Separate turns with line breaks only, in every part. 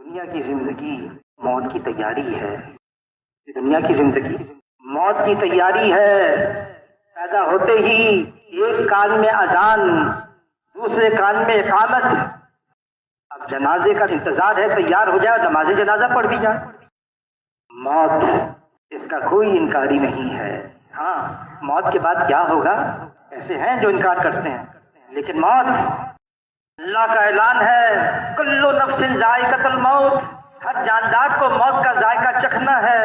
دنیا کی زندگی موت کی تیاری ہے. دنیا کی زندگی موت کی تیاری ہے. پیدا ہوتے ہی ایک کان میں اذان، دوسرے کان میں اقامت. اب جنازے کا انتظار ہے، تیار ہو جائے، نماز جنازہ پڑھ دی جائے. موت اس کا کوئی انکاری نہیں ہے. ہاں، موت کے بعد کیا ہوگا؟ ایسے ہیں جو انکار کرتے ہیں، لیکن موت، اللہ کا اعلان ہے کل نفس ذائقۃ الموت، ہر جاندار کو موت کا ذائقہ چکھنا ہے.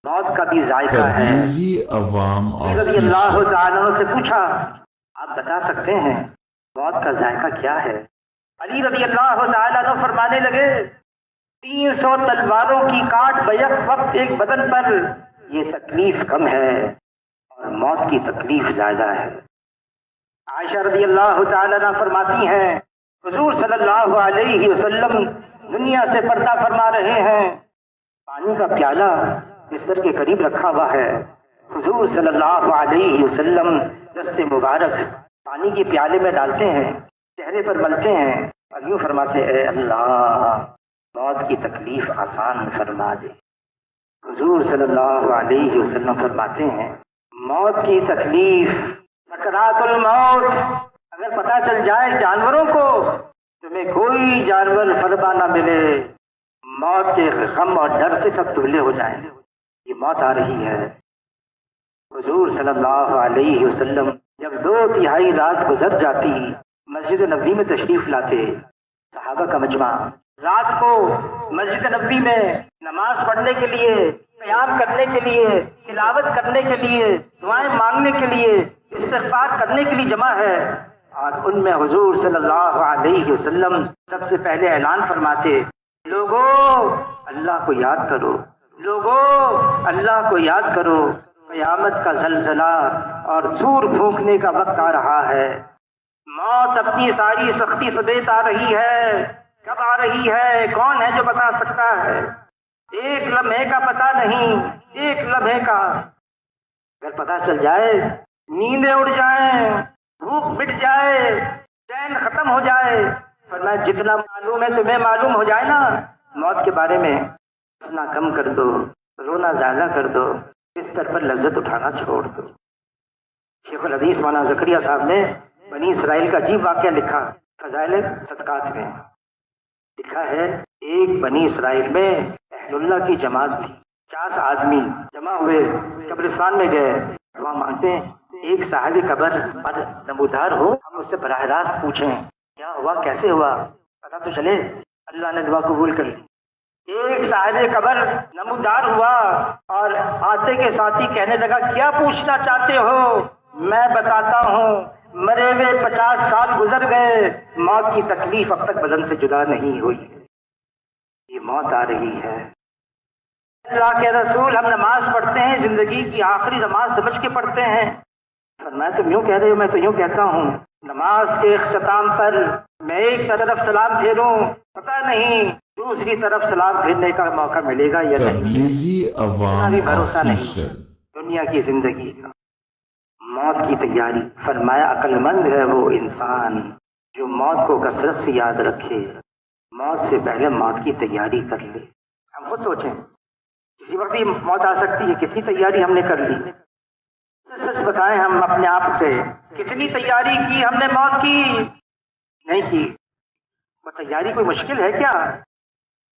موت کا بھی ذائقہ ہے. رضی اللہ تعالیٰ عنہ سے پوچھا، آپ بتا سکتے ہیں موت کا ذائقہ کیا ہے؟ علی رضی اللہ تعالیٰ عنہ فرمانے لگے 300 تلواروں کی کاٹ بیک وقت ایک بدن پر، یہ تکلیف کم ہے اور موت کی تکلیف زیادہ ہے. عائشہ رضی اللہ تعالیٰ عنہ فرماتی ہیں حضور صلی اللہ علیہ وسلم دنیا سے پردہ فرما رہے ہیں، پانی کا پیالہ بستر کے قریب رکھا ہوا ہے. حضور صلی اللہ علیہ وسلم دست مبارک پانی کے پیالے میں ڈالتے ہیں، چہرے پر ملتے ہیں اور یوں فرماتے اے اللہ موت کی تکلیف آسان فرما دے. حضور صلی اللہ علیہ وسلم فرماتے ہیں موت کی تکلیف، سکرات الموت، اگر پتہ چل جائے جانوروں کو، تمہیں کوئی جانور فرما نہ ملے، موت کے غم اور ڈر سے سب تبلے ہو جائیں، یہ موت آ رہی ہے. حضور صلی اللہ علیہ وسلم جب 2/3 رات گزر جاتی، مسجد نبوی میں تشریف لاتے. صحابہ کا مجمع رات کو مسجد نبوی میں نماز پڑھنے کے لیے، قیام کرنے کے لیے، تلاوت کرنے کے لیے، دعائیں مانگنے کے لیے، استغفار کرنے کے لیے جمع ہے. اور ان میں حضور صلی اللہ علیہ وسلم سب سے پہلے اعلان فرماتے لوگوں اللہ کو یاد کرو، لوگوں اللہ کو یاد کرو، قیامت کا زلزلہ اور سور پھونکنے کا وقت آ رہا ہے. موت اپنی ساری سختی سمیت آ رہی ہے. کب آ رہی ہے؟ کون ہے جو بتا سکتا ہے؟ ایک لمحے کا پتہ نہیں، ایک لمحے کا. اگر پتہ چل جائے نیندیں اڑ جائیں، بھوک مٹ جائے، چین ختم ہو جائے. فرمایا جتنا معلوم ہے تمہیں معلوم ہو جائے نا موت کے بارے میں، ہنسنا کم کر دو، رونا زیادہ کر دو، بستر پر لذت اٹھانا چھوڑ دو. شیخ الحدیث مولانا زکریا صاحب نے بنی اسرائیل کا عجیب واقعہ لکھا فضائل صدقات میں. لکھا ہے ایک بنی اسرائیل میں اہل اللہ کی جماعت تھی، 50 آدمی جمع ہوئے، قبرستان میں گئے، دعا مانگتے ہیں. ایک صاحب قبر پر نمودار ہو، ہم اس سے براہ راست پوچھیں کیا ہوا، کیسے ہوا، پتا تو چلے. اللہ نے دعا قبول کر لی. ایک صاحب قبر نمودار ہوا اور آتے کے ساتھ ہی کہنے لگا کیا پوچھنا چاہتے ہو؟ میں بتاتا ہوں، مرے ہوئے 50 سال گزر گئے، موت کی تکلیف اب تک بدن سے جدا نہیں ہوئی. یہ موت آ رہی ہے. اللہ کے رسول ہم نماز پڑھتے ہیں، زندگی کی آخری نماز سمجھ کے پڑھتے ہیں. فرمایا تم یوں کہہ رہے ہو، میں تو یوں کہتا ہوں نماز کے اختتام پر میں ایک طرف سلام پھیروں، پتہ نہیں دوسری طرف سلام پھیرنے کا موقع ملے گا یا نہیں. بھروسہ نہیں دنیا کی زندگی کا. موت کی تیاری، فرمایا عقل مند ہے وہ انسان جو موت کو کثرت سے یاد رکھے، موت سے پہلے موت کی تیاری کر لے. ہم خود سوچیں کسی وقت بھی موت آ سکتی ہے، کتنی تیاری ہم نے کر لی. سچ بتائیں ہم اپنے آپ سے کتنی تیاری کی ہم نے موت کی؟ نہیں کی. وہ تیاری کوئی مشکل ہے کیا؟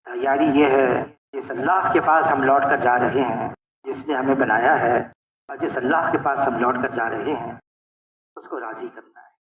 تیاری یہ ہے جس اللہ کے پاس ہم لوٹ کر جا رہے ہیں، جس نے ہمیں بنایا ہے، اور جس اللہ کے پاس ہم لوٹ کر جا رہے ہیں اس کو راضی کرنا ہے.